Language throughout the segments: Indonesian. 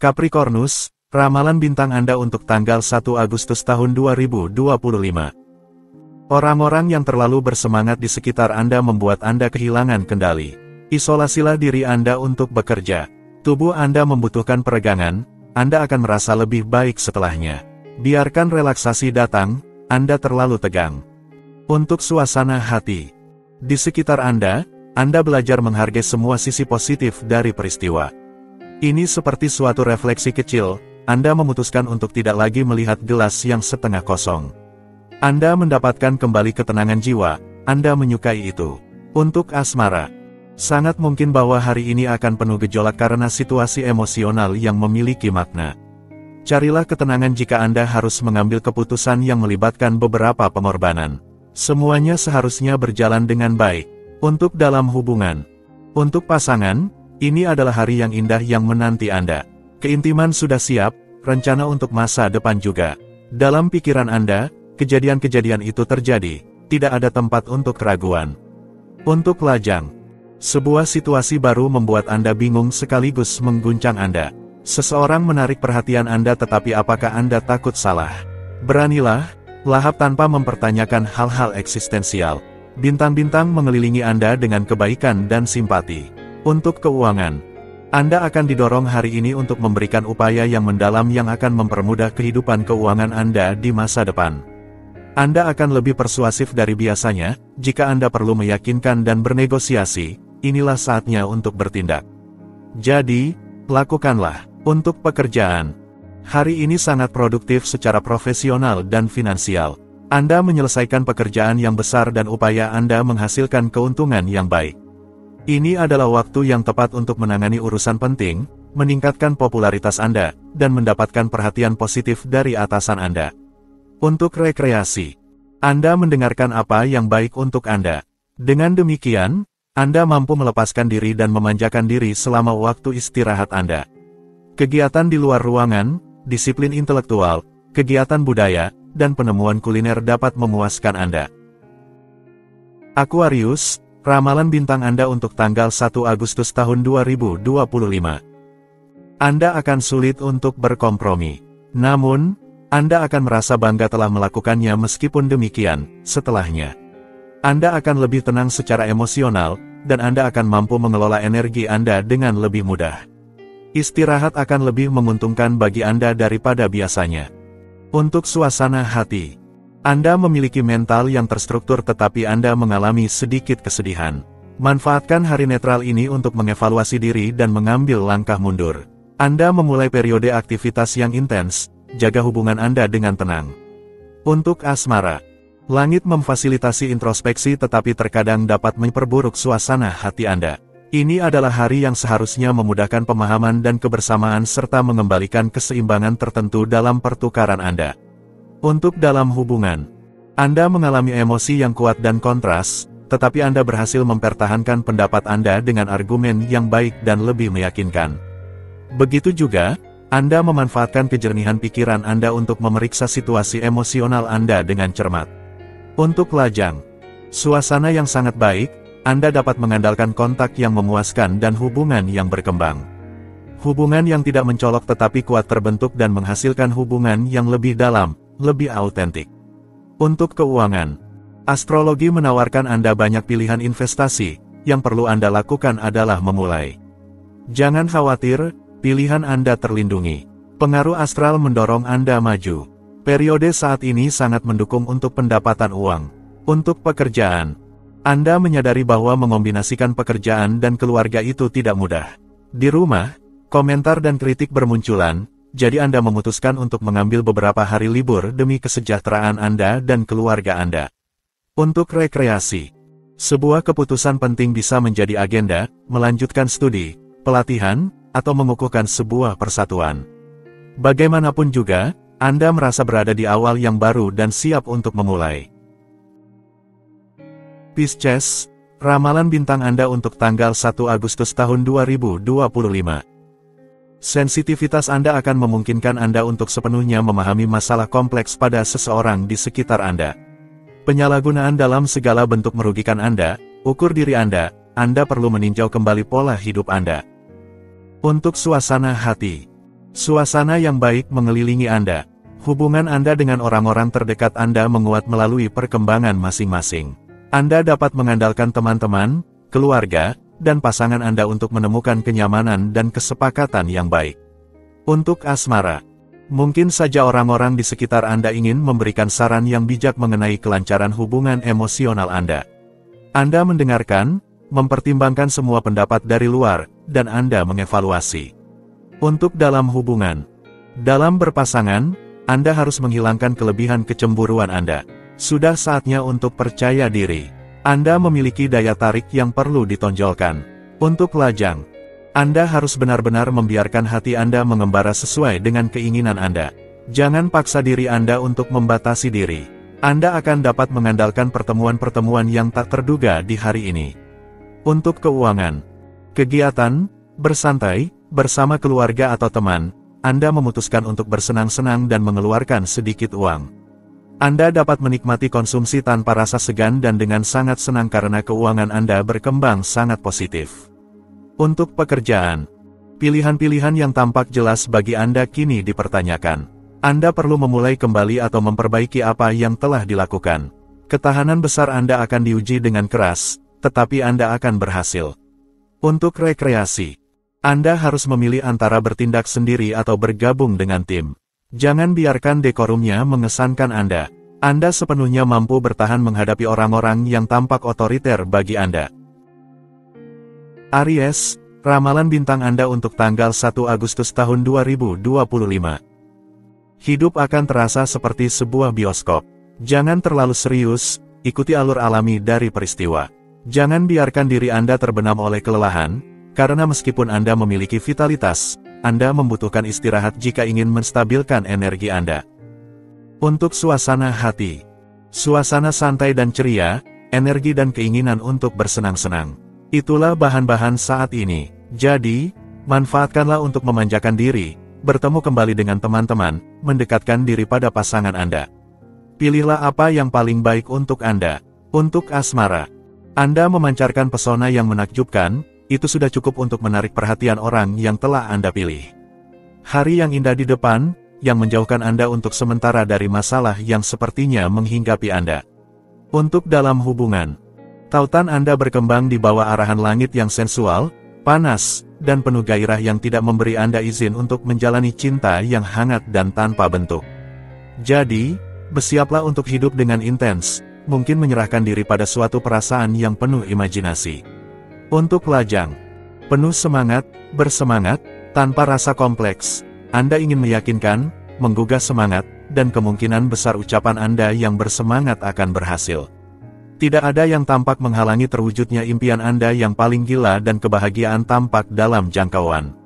Capricornus, ramalan bintang Anda untuk tanggal 1 Agustus tahun 2025. Orang-orang yang terlalu bersemangat di sekitar Anda membuat Anda kehilangan kendali. Isolasilah diri Anda untuk bekerja. Tubuh Anda membutuhkan peregangan, Anda akan merasa lebih baik setelahnya. Biarkan relaksasi datang, Anda terlalu tegang. Untuk suasana hati. Di sekitar Anda belajar menghargai semua sisi positif dari peristiwa. Ini seperti suatu refleksi kecil, Anda memutuskan untuk tidak lagi melihat gelas yang setengah kosong. Anda mendapatkan kembali ketenangan jiwa, Anda menyukai itu. Untuk asmara. Sangat mungkin bahwa hari ini akan penuh gejolak karena situasi emosional yang memiliki makna. Carilah ketenangan jika Anda harus mengambil keputusan yang melibatkan beberapa pengorbanan. Semuanya seharusnya berjalan dengan baik. Untuk dalam hubungan. Untuk pasangan, ini adalah hari yang indah yang menanti Anda. Keintiman sudah siap, rencana untuk masa depan juga. Dalam pikiran Anda, kejadian-kejadian itu terjadi, tidak ada tempat untuk keraguan. Untuk lajang. Sebuah situasi baru membuat Anda bingung sekaligus mengguncang Anda. Seseorang menarik perhatian Anda tetapi apakah Anda takut salah? Beranilah, lahap tanpa mempertanyakan hal-hal eksistensial. Bintang-bintang mengelilingi Anda dengan kebaikan dan simpati. Untuk keuangan, Anda akan didorong hari ini untuk memberikan upaya yang mendalam yang akan mempermudah kehidupan keuangan Anda di masa depan. Anda akan lebih persuasif dari biasanya, jika Anda perlu meyakinkan dan bernegosiasi, inilah saatnya untuk bertindak. Jadi, lakukanlah. Untuk pekerjaan, hari ini sangat produktif secara profesional dan finansial. Anda menyelesaikan pekerjaan yang besar dan upaya Anda menghasilkan keuntungan yang baik. Ini adalah waktu yang tepat untuk menangani urusan penting, meningkatkan popularitas Anda, dan mendapatkan perhatian positif dari atasan Anda. Untuk rekreasi, Anda mendengarkan apa yang baik untuk Anda. Dengan demikian, Anda mampu melepaskan diri dan memanjakan diri selama waktu istirahat Anda. Kegiatan di luar ruangan, disiplin intelektual, kegiatan budaya, dan penemuan kuliner dapat memuaskan Anda. Aquarius, ramalan bintang Anda untuk tanggal 1 Agustus tahun 2025. Anda akan sulit untuk berkompromi. Namun, Anda akan merasa bangga telah melakukannya meskipun demikian, setelahnya. Anda akan lebih tenang secara emosional, dan Anda akan mampu mengelola energi Anda dengan lebih mudah. Istirahat akan lebih menguntungkan bagi Anda daripada biasanya. Untuk suasana hati, Anda memiliki mental yang terstruktur tetapi Anda mengalami sedikit kesedihan. Manfaatkan hari netral ini untuk mengevaluasi diri dan mengambil langkah mundur. Anda memulai periode aktivitas yang intens, jaga hubungan Anda dengan tenang. Untuk asmara, langit memfasilitasi introspeksi tetapi terkadang dapat memperburuk suasana hati Anda. Ini adalah hari yang seharusnya memudahkan pemahaman dan kebersamaan serta mengembalikan keseimbangan tertentu dalam pertukaran Anda. Untuk dalam hubungan, Anda mengalami emosi yang kuat dan kontras, tetapi Anda berhasil mempertahankan pendapat Anda dengan argumen yang baik dan lebih meyakinkan. Begitu juga, Anda memanfaatkan kejernihan pikiran Anda untuk memeriksa situasi emosional Anda dengan cermat. Untuk lajang, suasana yang sangat baik, Anda dapat mengandalkan kontak yang memuaskan dan hubungan yang berkembang. Hubungan yang tidak mencolok tetapi kuat terbentuk dan menghasilkan hubungan yang lebih dalam, lebih autentik. Untuk keuangan, astrologi menawarkan Anda banyak pilihan investasi, yang perlu Anda lakukan adalah memulai. Jangan khawatir, pilihan Anda terlindungi. Pengaruh astral mendorong Anda maju. Periode saat ini sangat mendukung untuk pendapatan uang. Untuk pekerjaan, Anda menyadari bahwa mengombinasikan pekerjaan dan keluarga itu tidak mudah. Di rumah, komentar dan kritik bermunculan, jadi Anda memutuskan untuk mengambil beberapa hari libur demi kesejahteraan Anda dan keluarga Anda. Untuk rekreasi, sebuah keputusan penting bisa menjadi agenda, melanjutkan studi, pelatihan, atau mengukuhkan sebuah persatuan. Bagaimanapun juga, Anda merasa berada di awal yang baru dan siap untuk memulai. Pisces, ramalan bintang Anda untuk tanggal 1 Agustus tahun 2025. Sensitivitas Anda akan memungkinkan Anda untuk sepenuhnya memahami masalah kompleks pada seseorang di sekitar Anda. Penyalahgunaan dalam segala bentuk merugikan Anda, ukur diri Anda perlu meninjau kembali pola hidup Anda. Untuk suasana hati, Suasana yang baik mengelilingi Anda. Hubungan Anda dengan orang-orang terdekat Anda menguat melalui perkembangan masing-masing. Anda dapat mengandalkan teman-teman, keluarga, dan pasangan Anda untuk menemukan kenyamanan dan kesepakatan yang baik. Untuk asmara, mungkin saja orang-orang di sekitar Anda ingin memberikan saran yang bijak mengenai kelancaran hubungan emosional Anda. Anda mendengarkan, mempertimbangkan semua pendapat dari luar, dan Anda mengevaluasi. Untuk dalam hubungan, dalam berpasangan, Anda harus menghilangkan kelebihan kecemburuan Anda. Sudah saatnya untuk percaya diri. Anda memiliki daya tarik yang perlu ditonjolkan. Untuk lajang, Anda harus benar-benar membiarkan hati Anda mengembara sesuai dengan keinginan Anda. Jangan paksa diri Anda untuk membatasi diri. Anda akan dapat mengandalkan pertemuan-pertemuan yang tak terduga di hari ini. Untuk keuangan, kegiatan, bersantai, bersama keluarga atau teman, Anda memutuskan untuk bersenang-senang dan mengeluarkan sedikit uang. Anda dapat menikmati konsumsi tanpa rasa segan dan dengan sangat senang karena keuangan Anda berkembang sangat positif. Untuk pekerjaan, pilihan-pilihan yang tampak jelas bagi Anda kini dipertanyakan. Anda perlu memulai kembali atau memperbaiki apa yang telah dilakukan. Ketahanan besar Anda akan diuji dengan keras, tetapi Anda akan berhasil. Untuk rekreasi, Anda harus memilih antara bertindak sendiri atau bergabung dengan tim. Jangan biarkan dekorumnya mengesankan Anda. Anda sepenuhnya mampu bertahan menghadapi orang-orang yang tampak otoriter bagi Anda. Aries, ramalan bintang Anda untuk tanggal 1 Agustus tahun 2025. Hidup akan terasa seperti sebuah bioskop. Jangan terlalu serius, ikuti alur alami dari peristiwa. Jangan biarkan diri Anda terbenam oleh kelelahan, karena meskipun Anda memiliki vitalitas, Anda membutuhkan istirahat jika ingin menstabilkan energi Anda. Untuk suasana hati, suasana santai dan ceria, energi dan keinginan untuk bersenang-senang. Itulah bahan-bahan saat ini. Jadi, manfaatkanlah untuk memanjakan diri, bertemu kembali dengan teman-teman, mendekatkan diri pada pasangan Anda. Pilihlah apa yang paling baik untuk Anda. Untuk asmara, Anda memancarkan pesona yang menakjubkan. Itu sudah cukup untuk menarik perhatian orang yang telah Anda pilih. Hari yang indah di depan, yang menjauhkan Anda untuk sementara dari masalah yang sepertinya menghinggapi Anda. Untuk dalam hubungan, tautan Anda berkembang di bawah arahan langit yang sensual, panas, dan penuh gairah yang tidak memberi Anda izin untuk menjalani cinta yang hangat dan tanpa bentuk. Jadi, bersiaplah untuk hidup dengan intens, mungkin menyerahkan diri pada suatu perasaan yang penuh imajinasi. Untuk lajang, penuh semangat, bersemangat, tanpa rasa kompleks. Anda ingin meyakinkan, menggugah semangat, dan kemungkinan besar ucapan Anda yang bersemangat akan berhasil. Tidak ada yang tampak menghalangi terwujudnya impian Anda yang paling gila dan kebahagiaan tampak dalam jangkauan.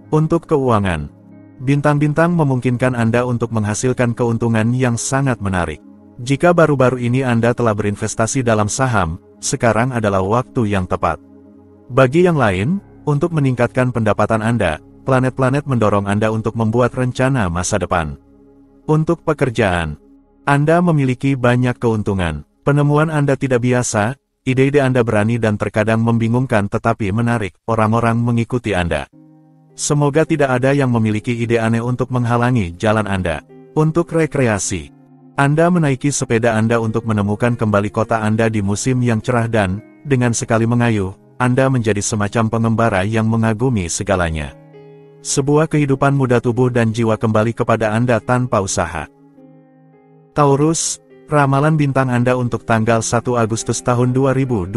Untuk keuangan, bintang-bintang memungkinkan Anda untuk menghasilkan keuntungan yang sangat menarik. Jika baru-baru ini Anda telah berinvestasi dalam saham, sekarang adalah waktu yang tepat. Bagi yang lain, untuk meningkatkan pendapatan Anda, planet-planet mendorong Anda untuk membuat rencana masa depan. Untuk pekerjaan, Anda memiliki banyak keuntungan. Penemuan Anda tidak biasa, ide-ide Anda berani dan terkadang membingungkan tetapi menarik, orang-orang mengikuti Anda. Semoga tidak ada yang memiliki ide aneh untuk menghalangi jalan Anda. Untuk rekreasi, Anda menaiki sepeda Anda untuk menemukan kembali kota Anda di musim yang cerah dan, dengan sekali mengayuh, Anda menjadi semacam pengembara yang mengagumi segalanya. Sebuah kehidupan muda tubuh dan jiwa kembali kepada Anda tanpa usaha. Taurus, ramalan bintang Anda untuk tanggal 1 Agustus tahun 2025.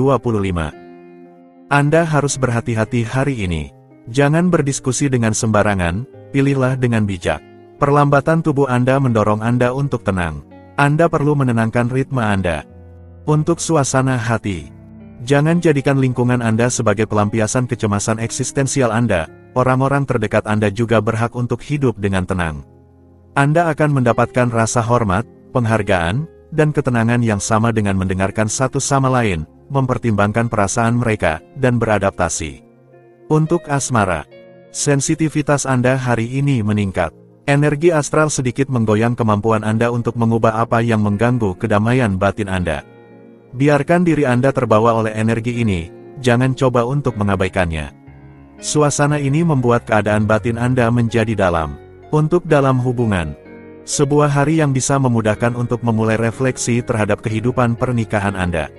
Anda harus berhati-hati hari ini. Jangan berdiskusi dengan sembarangan, pilihlah dengan bijak. Perlambatan tubuh Anda mendorong Anda untuk tenang. Anda perlu menenangkan ritme Anda. Untuk suasana hati, jangan jadikan lingkungan Anda sebagai pelampiasan kecemasan eksistensial Anda. Orang-orang terdekat Anda juga berhak untuk hidup dengan tenang. Anda akan mendapatkan rasa hormat, penghargaan, dan ketenangan yang sama dengan mendengarkan satu sama lain, mempertimbangkan perasaan mereka, dan beradaptasi. Untuk asmara, sensitivitas Anda hari ini meningkat. Energi astral sedikit menggoyang kemampuan Anda untuk mengubah apa yang mengganggu kedamaian batin Anda. Biarkan diri Anda terbawa oleh energi ini, jangan coba untuk mengabaikannya. Suasana ini membuat keadaan batin Anda menjadi dalam. Untuk dalam hubungan, sebuah hari yang bisa memudahkan untuk memulai refleksi terhadap kehidupan pernikahan Anda.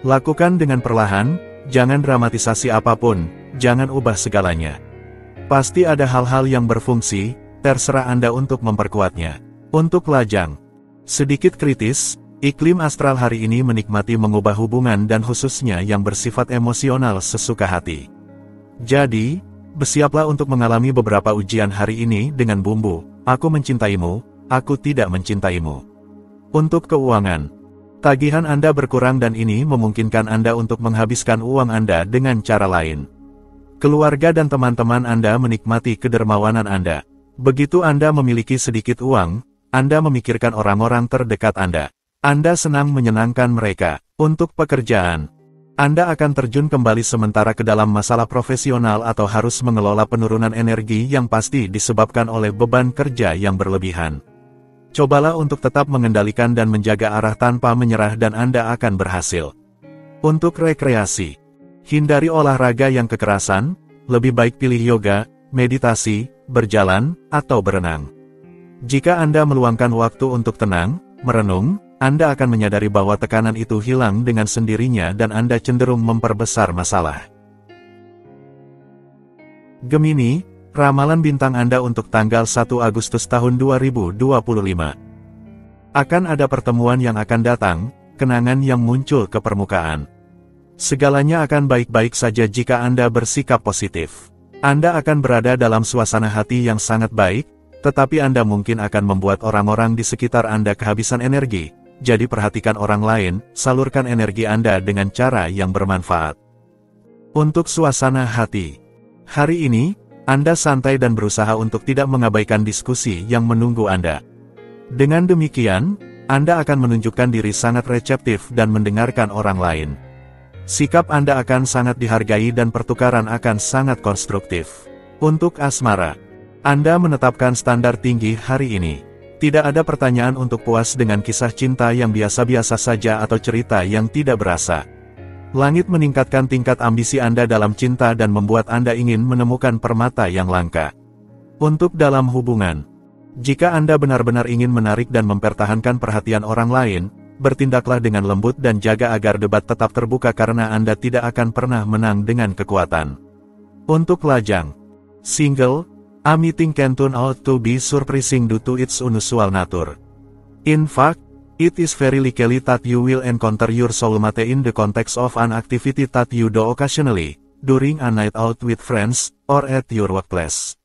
Lakukan dengan perlahan, jangan dramatisasi apapun, jangan ubah segalanya. Pasti ada hal-hal yang berfungsi, terserah Anda untuk memperkuatnya. Untuk lajang, sedikit kritis, iklim astral hari ini menikmati mengubah hubungan dan khususnya yang bersifat emosional sesuka hati. Jadi, bersiaplah untuk mengalami beberapa ujian hari ini dengan bumbu, aku mencintaimu, aku tidak mencintaimu. Untuk keuangan, tagihan Anda berkurang dan ini memungkinkan Anda untuk menghabiskan uang Anda dengan cara lain. Keluarga dan teman-teman Anda menikmati kedermawanan Anda. Begitu Anda memiliki sedikit uang, Anda memikirkan orang-orang terdekat Anda. Anda senang menyenangkan mereka. Untuk pekerjaan, Anda akan terjun kembali sementara ke dalam masalah profesional atau harus mengelola penurunan energi yang pasti disebabkan oleh beban kerja yang berlebihan. Cobalah untuk tetap mengendalikan dan menjaga arah tanpa menyerah dan Anda akan berhasil. Untuk rekreasi, hindari olahraga yang kekerasan, lebih baik pilih yoga, meditasi, berjalan, atau berenang. Jika Anda meluangkan waktu untuk tenang, merenung, Anda akan menyadari bahwa tekanan itu hilang dengan sendirinya dan Anda cenderung memperbesar masalah. Gemini, ramalan bintang Anda untuk tanggal 1 Agustus tahun 2025. Akan ada pertemuan yang akan datang, kenangan yang muncul ke permukaan. Segalanya akan baik-baik saja jika Anda bersikap positif. Anda akan berada dalam suasana hati yang sangat baik, tetapi Anda mungkin akan membuat orang-orang di sekitar Anda kehabisan energi. Jadi perhatikan orang lain, salurkan energi Anda dengan cara yang bermanfaat. Untuk suasana hati, hari ini, Anda santai dan berusaha untuk tidak mengabaikan diskusi yang menunggu Anda. Dengan demikian, Anda akan menunjukkan diri sangat reseptif dan mendengarkan orang lain. Sikap Anda akan sangat dihargai dan pertukaran akan sangat konstruktif. Untuk asmara, Anda menetapkan standar tinggi hari ini. Tidak ada pertanyaan untuk puas dengan kisah cinta yang biasa-biasa saja atau cerita yang tidak berasa. Langit meningkatkan tingkat ambisi Anda dalam cinta dan membuat Anda ingin menemukan permata yang langka. Untuk dalam hubungan, jika Anda benar-benar ingin menarik dan mempertahankan perhatian orang lain, bertindaklah dengan lembut dan jaga agar debat tetap terbuka karena Anda tidak akan pernah menang dengan kekuatan. Untuk lajang, single, a meeting can turn out to be surprising due to its unusual nature. In fact, it is very likely that you will encounter your soulmate in the context of an activity that you do occasionally, during a night out with friends, or at your workplace.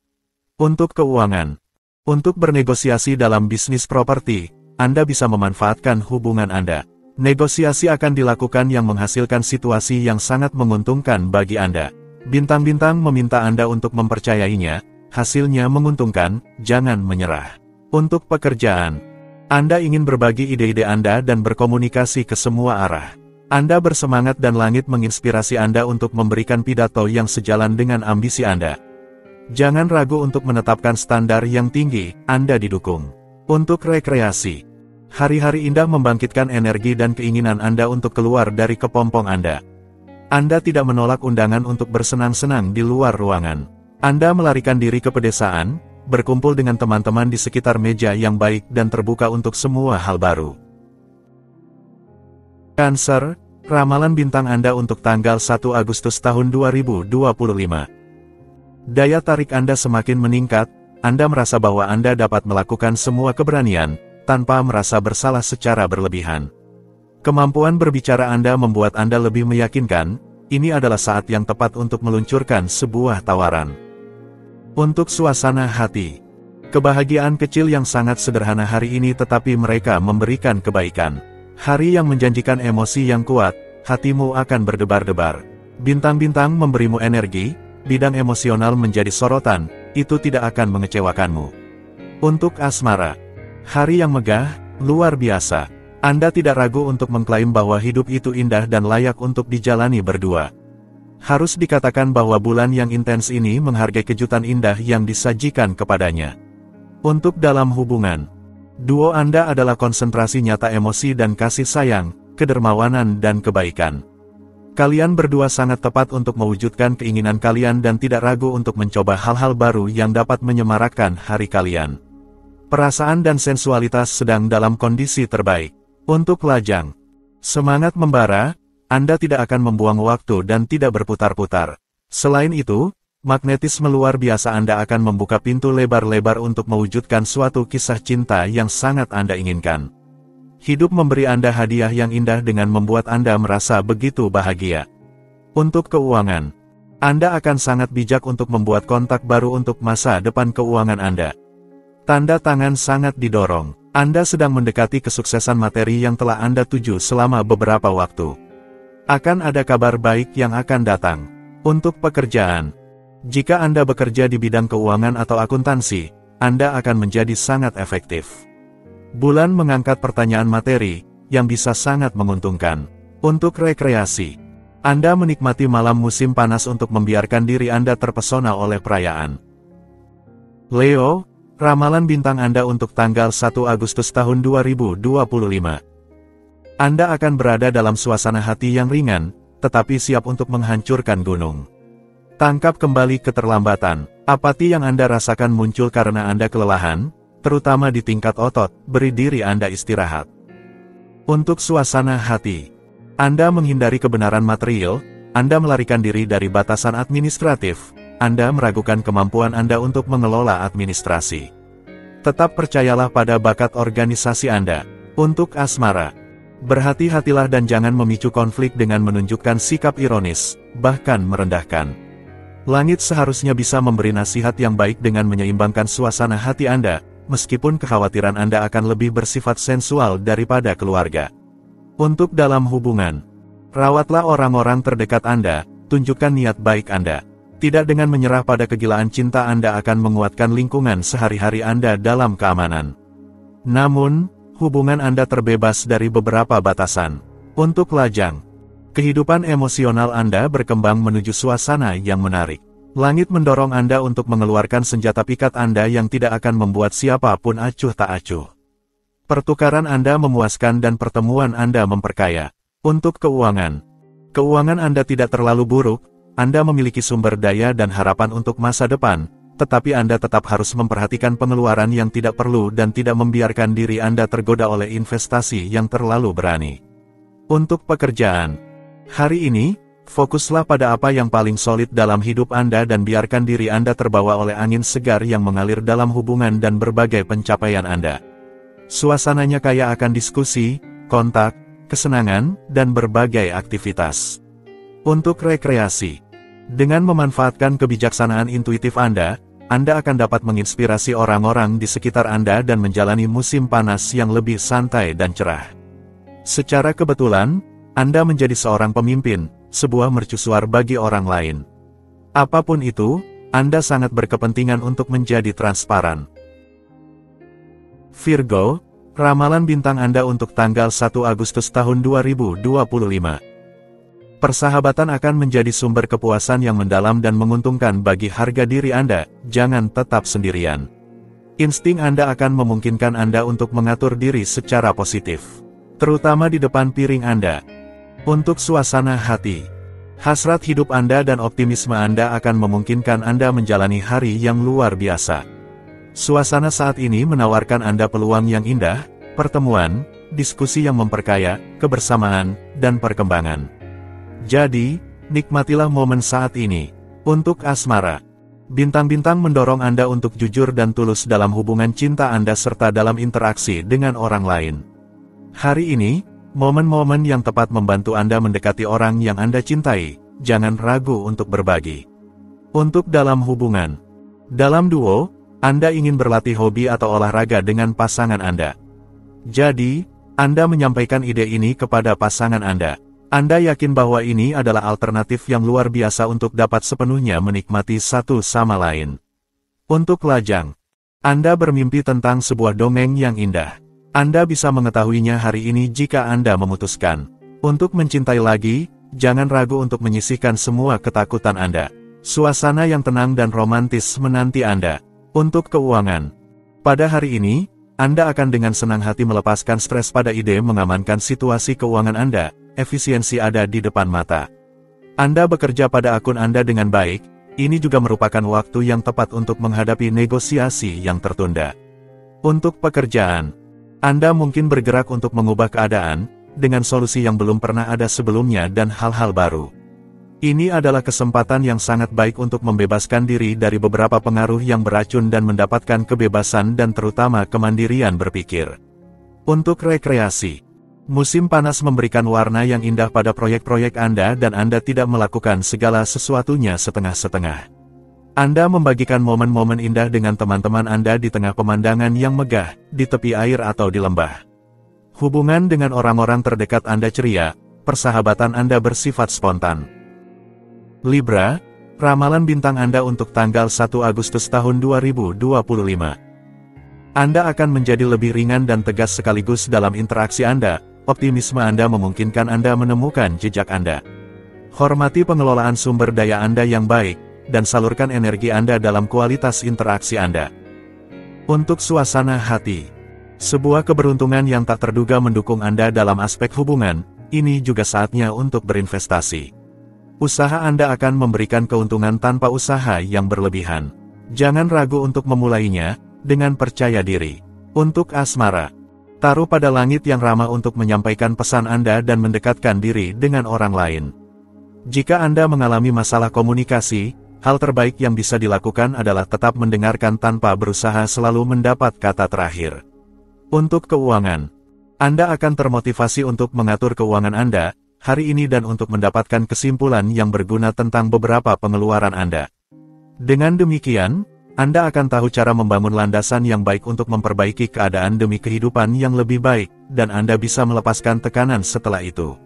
Untuk keuangan, untuk bernegosiasi dalam bisnis properti, Anda bisa memanfaatkan hubungan Anda. Negosiasi akan dilakukan yang menghasilkan situasi yang sangat menguntungkan bagi Anda. Bintang-bintang meminta Anda untuk mempercayainya. Hasilnya menguntungkan, jangan menyerah. Untuk pekerjaan, Anda ingin berbagi ide-ide Anda dan berkomunikasi ke semua arah. Anda bersemangat dan langit menginspirasi Anda untuk memberikan pidato yang sejalan dengan ambisi Anda. Jangan ragu untuk menetapkan standar yang tinggi, Anda didukung. Untuk rekreasi, hari-hari indah membangkitkan energi dan keinginan Anda untuk keluar dari kepompong Anda. Anda tidak menolak undangan untuk bersenang-senang di luar ruangan. Anda melarikan diri ke pedesaan, berkumpul dengan teman-teman di sekitar meja yang baik dan terbuka untuk semua hal baru. Cancer, ramalan bintang Anda untuk tanggal 1 Agustus tahun 2025. Daya tarik Anda semakin meningkat, Anda merasa bahwa Anda dapat melakukan semua keberanian, tanpa merasa bersalah secara berlebihan. Kemampuan berbicara Anda membuat Anda lebih meyakinkan, ini adalah saat yang tepat untuk meluncurkan sebuah tawaran. Untuk suasana hati, kebahagiaan kecil yang sangat sederhana hari ini tetapi mereka memberikan kebaikan. Hari yang menjanjikan emosi yang kuat, hatimu akan berdebar-debar. Bintang-bintang memberimu energi, bidang emosional menjadi sorotan, itu tidak akan mengecewakanmu. Untuk asmara, hari yang megah, luar biasa. Anda tidak ragu untuk mengklaim bahwa hidup itu indah dan layak untuk dijalani berdua. Harus dikatakan bahwa bulan yang intens ini menghargai kejutan indah yang disajikan kepadanya. Untuk dalam hubungan, duo Anda adalah konsentrasi nyata emosi dan kasih sayang, kedermawanan dan kebaikan. Kalian berdua sangat tepat untuk mewujudkan keinginan kalian dan tidak ragu untuk mencoba hal-hal baru yang dapat menyemarakkan hari kalian. Perasaan dan sensualitas sedang dalam kondisi terbaik. Untuk lajang, semangat membara, Anda tidak akan membuang waktu dan tidak berputar-putar. Selain itu, magnetisme luar biasa Anda akan membuka pintu lebar-lebar untuk mewujudkan suatu kisah cinta yang sangat Anda inginkan. Hidup memberi Anda hadiah yang indah dengan membuat Anda merasa begitu bahagia. Untuk keuangan, Anda akan sangat bijak untuk membuat kontak baru untuk masa depan keuangan Anda. Tanda tangan sangat didorong. Anda sedang mendekati kesuksesan materi yang telah Anda tuju selama beberapa waktu. Akan ada kabar baik yang akan datang. Untuk pekerjaan, jika Anda bekerja di bidang keuangan atau akuntansi, Anda akan menjadi sangat efektif. Bulan mengangkat pertanyaan materi, yang bisa sangat menguntungkan. Untuk rekreasi, Anda menikmati malam musim panas untuk membiarkan diri Anda terpesona oleh perayaan. Leo, ramalan bintang Anda untuk tanggal 1 Agustus tahun 2025. Anda akan berada dalam suasana hati yang ringan, tetapi siap untuk menghancurkan gunung. Tangkap kembali keterlambatan, apati yang Anda rasakan muncul karena Anda kelelahan, terutama di tingkat otot, beri diri Anda istirahat. Untuk suasana hati, Anda menghindari kebenaran material, Anda melarikan diri dari batasan administratif, Anda meragukan kemampuan Anda untuk mengelola administrasi. Tetap percayalah pada bakat organisasi Anda. Untuk asmara, berhati-hatilah dan jangan memicu konflik dengan menunjukkan sikap ironis, bahkan merendahkan. Langit seharusnya bisa memberi nasihat yang baik dengan menyeimbangkan suasana hati Anda, meskipun kekhawatiran Anda akan lebih bersifat sensual daripada keluarga. Untuk dalam hubungan, rawatlah orang-orang terdekat Anda, tunjukkan niat baik Anda. Tidak dengan menyerah pada kegilaan cinta Anda akan menguatkan lingkungan sehari-hari Anda dalam keamanan. Namun, hubungan Anda terbebas dari beberapa batasan. Untuk lajang, kehidupan emosional Anda berkembang menuju suasana yang menarik. Langit mendorong Anda untuk mengeluarkan senjata pikat Anda yang tidak akan membuat siapapun acuh tak acuh. Pertukaran Anda memuaskan dan pertemuan Anda memperkaya. Untuk keuangan, keuangan Anda tidak terlalu buruk, Anda memiliki sumber daya dan harapan untuk masa depan, tetapi Anda tetap harus memperhatikan pengeluaran yang tidak perlu dan tidak membiarkan diri Anda tergoda oleh investasi yang terlalu berani. Untuk pekerjaan, hari ini, fokuslah pada apa yang paling solid dalam hidup Anda dan biarkan diri Anda terbawa oleh angin segar yang mengalir dalam hubungan dan berbagai pencapaian Anda. Suasananya kaya akan diskusi, kontak, kesenangan, dan berbagai aktivitas. Untuk rekreasi, dengan memanfaatkan kebijaksanaan intuitif Anda akan dapat menginspirasi orang-orang di sekitar Anda dan menjalani musim panas yang lebih santai dan cerah. Secara kebetulan, Anda menjadi seorang pemimpin, sebuah mercusuar bagi orang lain. Apapun itu, Anda sangat berkepentingan untuk menjadi transparan. Virgo, ramalan bintang Anda untuk tanggal 1 Agustus tahun 2025. Persahabatan akan menjadi sumber kepuasan yang mendalam dan menguntungkan bagi harga diri Anda, jangan tetap sendirian. Insting Anda akan memungkinkan Anda untuk mengatur diri secara positif, terutama di depan piring Anda. Untuk suasana hati, hasrat hidup Anda dan optimisme Anda akan memungkinkan Anda menjalani hari yang luar biasa. Suasana saat ini menawarkan Anda peluang yang indah, pertemuan, diskusi yang memperkaya, kebersamaan, dan perkembangan. Jadi, nikmatilah momen saat ini. Untuk asmara, bintang-bintang mendorong Anda untuk jujur dan tulus dalam hubungan cinta Anda serta dalam interaksi dengan orang lain. Hari ini, momen-momen yang tepat membantu Anda mendekati orang yang Anda cintai, jangan ragu untuk berbagi. Untuk dalam hubungan, dalam duo, Anda ingin berlatih hobi atau olahraga dengan pasangan Anda. Jadi, Anda menyampaikan ide ini kepada pasangan Anda. Anda yakin bahwa ini adalah alternatif yang luar biasa untuk dapat sepenuhnya menikmati satu sama lain. Untuk lajang, Anda bermimpi tentang sebuah dongeng yang indah. Anda bisa mengetahuinya hari ini jika Anda memutuskan untuk mencintai lagi, jangan ragu untuk menyisihkan semua ketakutan Anda. Suasana yang tenang dan romantis menanti Anda. Untuk keuangan, pada hari ini, Anda akan dengan senang hati melepaskan stres pada ide mengamankan situasi keuangan Anda, efisiensi ada di depan mata. Anda bekerja pada akun Anda dengan baik, ini juga merupakan waktu yang tepat untuk menghadapi negosiasi yang tertunda. Untuk pekerjaan, Anda mungkin bergerak untuk mengubah keadaan, dengan solusi yang belum pernah ada sebelumnya dan hal-hal baru. Ini adalah kesempatan yang sangat baik untuk membebaskan diri dari beberapa pengaruh yang beracun dan mendapatkan kebebasan dan terutama kemandirian berpikir. Untuk rekreasi, musim panas memberikan warna yang indah pada proyek-proyek Anda dan Anda tidak melakukan segala sesuatunya setengah-setengah. Anda membagikan momen-momen indah dengan teman-teman Anda di tengah pemandangan yang megah, di tepi air atau di lembah. Hubungan dengan orang-orang terdekat Anda ceria, persahabatan Anda bersifat spontan. Libra, ramalan bintang Anda untuk tanggal 1 Agustus tahun 2025. Anda akan menjadi lebih ringan dan tegas sekaligus dalam interaksi Anda. Optimisme Anda memungkinkan Anda menemukan jejak Anda. Hormati pengelolaan sumber daya Anda yang baik, dan salurkan energi Anda dalam kualitas interaksi Anda. Untuk suasana hati, sebuah keberuntungan yang tak terduga mendukung Anda dalam aspek hubungan, ini juga saatnya untuk berinvestasi. Usaha Anda akan memberikan keuntungan tanpa usaha yang berlebihan. Jangan ragu untuk memulainya, dengan percaya diri. Untuk asmara, taruh pada langit yang ramah untuk menyampaikan pesan Anda dan mendekatkan diri dengan orang lain. Jika Anda mengalami masalah komunikasi, hal terbaik yang bisa dilakukan adalah tetap mendengarkan tanpa berusaha selalu mendapat kata terakhir. Untuk keuangan, Anda akan termotivasi untuk mengatur keuangan Anda hari ini dan untuk mendapatkan kesimpulan yang berguna tentang beberapa pengeluaran Anda. Dengan demikian, Anda akan tahu cara membangun landasan yang baik untuk memperbaiki keadaan demi kehidupan yang lebih baik, dan Anda bisa melepaskan tekanan setelah itu.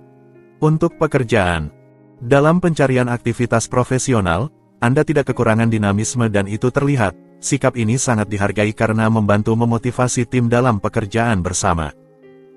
Untuk pekerjaan, dalam pencarian aktivitas profesional, Anda tidak kekurangan dinamisme dan itu terlihat. Sikap ini sangat dihargai karena membantu memotivasi tim dalam pekerjaan bersama.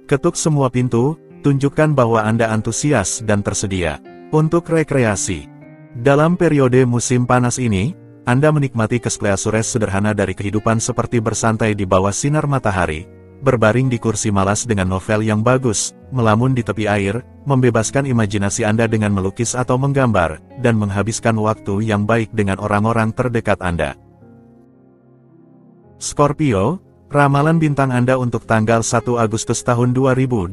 Ketuk semua pintu, tunjukkan bahwa Anda antusias dan tersedia. Untuk rekreasi, dalam periode musim panas ini, Anda menikmati kesekeliasuran sederhana dari kehidupan seperti bersantai di bawah sinar matahari, berbaring di kursi malas dengan novel yang bagus, melamun di tepi air, membebaskan imajinasi Anda dengan melukis atau menggambar, dan menghabiskan waktu yang baik dengan orang-orang terdekat Anda. Scorpio, ramalan bintang Anda untuk tanggal 1 Agustus tahun 2025.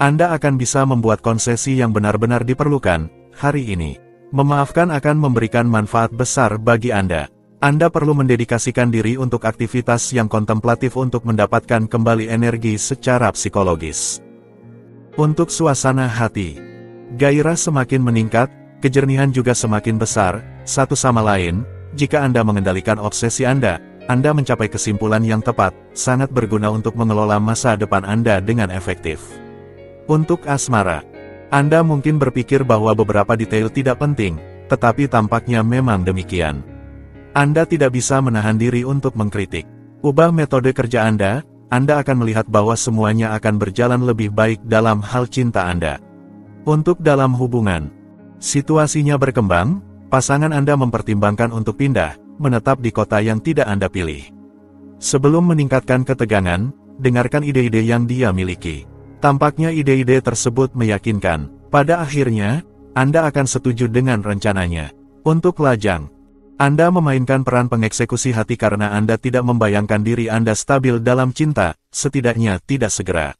Anda akan bisa membuat konsesi yang benar-benar diperlukan hari ini. Memaafkan akan memberikan manfaat besar bagi Anda. Anda perlu mendedikasikan diri untuk aktivitas yang kontemplatif untuk mendapatkan kembali energi secara psikologis. Untuk suasana hati, gairah semakin meningkat, kejernihan juga semakin besar, satu sama lain. Jika Anda mengendalikan obsesi Anda mencapai kesimpulan yang tepat, sangat berguna untuk mengelola masa depan Anda dengan efektif. Untuk asmara, Anda mungkin berpikir bahwa beberapa detail tidak penting, tetapi tampaknya memang demikian. Anda tidak bisa menahan diri untuk mengkritik. Ubah metode kerja Anda akan melihat bahwa semuanya akan berjalan lebih baik dalam hal cinta Anda. Untuk dalam hubungan, situasinya berkembang, pasangan Anda mempertimbangkan untuk pindah, menetap di kota yang tidak Anda pilih. Sebelum meningkatkan ketegangan, dengarkan ide-ide yang dia miliki. Tampaknya ide-ide tersebut meyakinkan. Pada akhirnya, Anda akan setuju dengan rencananya. Untuk lajang, Anda memainkan peran pengeksekusi hati karena Anda tidak membayangkan diri Anda stabil dalam cinta, setidaknya tidak segera.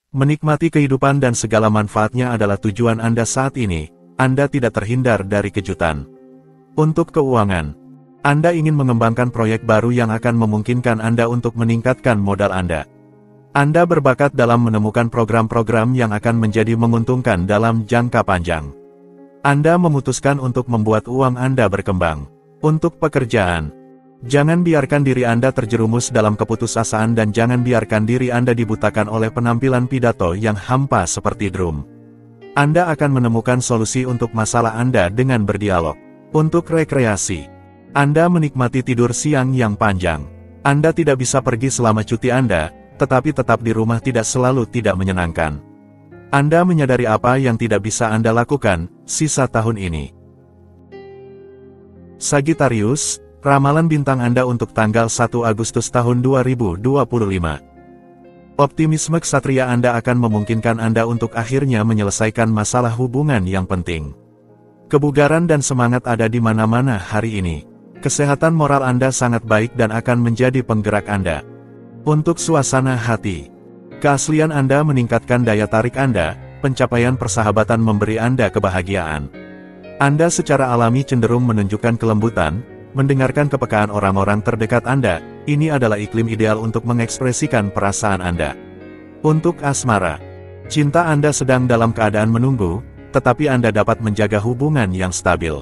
Menikmati kehidupan dan segala manfaatnya adalah tujuan Anda saat ini. Anda tidak terhindar dari kejutan. Untuk keuangan, Anda ingin mengembangkan proyek baru yang akan memungkinkan Anda untuk meningkatkan modal Anda. Anda berbakat dalam menemukan program-program yang akan menjadi menguntungkan dalam jangka panjang. Anda memutuskan untuk membuat uang Anda berkembang. Untuk pekerjaan, jangan biarkan diri Anda terjerumus dalam keputusasaan dan jangan biarkan diri Anda dibutakan oleh penampilan pidato yang hampa seperti drum. Anda akan menemukan solusi untuk masalah Anda dengan berdialog. Untuk rekreasi, Anda menikmati tidur siang yang panjang. Anda tidak bisa pergi selama cuti Anda, tetapi tetap di rumah tidak selalu tidak menyenangkan. Anda menyadari apa yang tidak bisa Anda lakukan sisa tahun ini. Sagittarius, ramalan bintang Anda untuk tanggal 1 Agustus tahun 2025. Optimisme ksatria Anda akan memungkinkan Anda untuk akhirnya menyelesaikan masalah hubungan yang penting. Kebugaran dan semangat ada di mana-mana hari ini. Kesehatan moral Anda sangat baik dan akan menjadi penggerak Anda. Untuk suasana hati, keaslian Anda meningkatkan daya tarik Anda, pencapaian persahabatan memberi Anda kebahagiaan. Anda secara alami cenderung menunjukkan kelembutan, mendengarkan kepekaan orang-orang terdekat Anda. Ini adalah iklim ideal untuk mengekspresikan perasaan Anda. Untuk asmara, cinta Anda sedang dalam keadaan menunggu, tetapi Anda dapat menjaga hubungan yang stabil.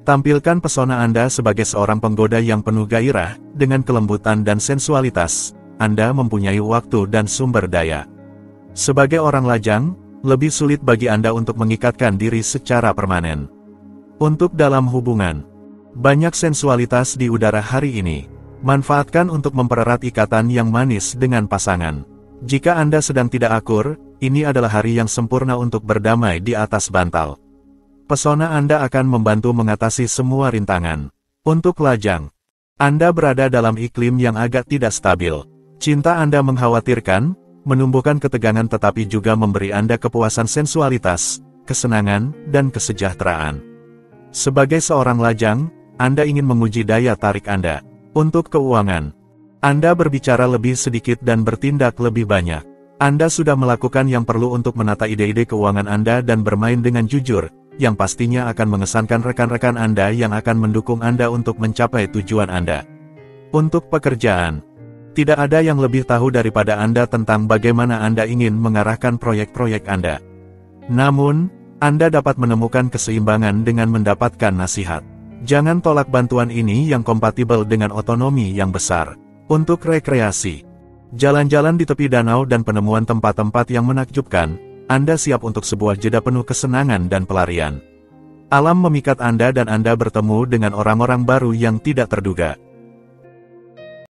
Tampilkan pesona Anda sebagai seorang penggoda yang penuh gairah, dengan kelembutan dan sensualitas. Anda mempunyai waktu dan sumber daya. Sebagai orang lajang, lebih sulit bagi Anda untuk mengikatkan diri secara permanen. Untuk dalam hubungan, banyak sensualitas di udara hari ini. Manfaatkan untuk mempererat ikatan yang manis dengan pasangan. Jika Anda sedang tidak akur, ini adalah hari yang sempurna untuk berdamai di atas bantal. Pesona Anda akan membantu mengatasi semua rintangan. Untuk lajang, Anda berada dalam iklim yang agak tidak stabil. Cinta Anda mengkhawatirkan, menumbuhkan ketegangan tetapi juga memberi Anda kepuasan sensualitas, kesenangan, dan kesejahteraan. Sebagai seorang lajang, Anda ingin menguji daya tarik Anda. Untuk keuangan, Anda berbicara lebih sedikit dan bertindak lebih banyak. Anda sudah melakukan yang perlu untuk menata ide-ide keuangan Anda dan bermain dengan jujur, yang pastinya akan mengesankan rekan-rekan Anda yang akan mendukung Anda untuk mencapai tujuan Anda. Untuk pekerjaan, tidak ada yang lebih tahu daripada Anda tentang bagaimana Anda ingin mengarahkan proyek-proyek Anda. Namun, Anda dapat menemukan keseimbangan dengan mendapatkan nasihat. Jangan tolak bantuan ini yang kompatibel dengan otonomi yang besar. Untuk rekreasi, jalan-jalan di tepi danau dan penemuan tempat-tempat yang menakjubkan, Anda siap untuk sebuah jeda penuh kesenangan dan pelarian. Alam memikat Anda dan Anda bertemu dengan orang-orang baru yang tidak terduga.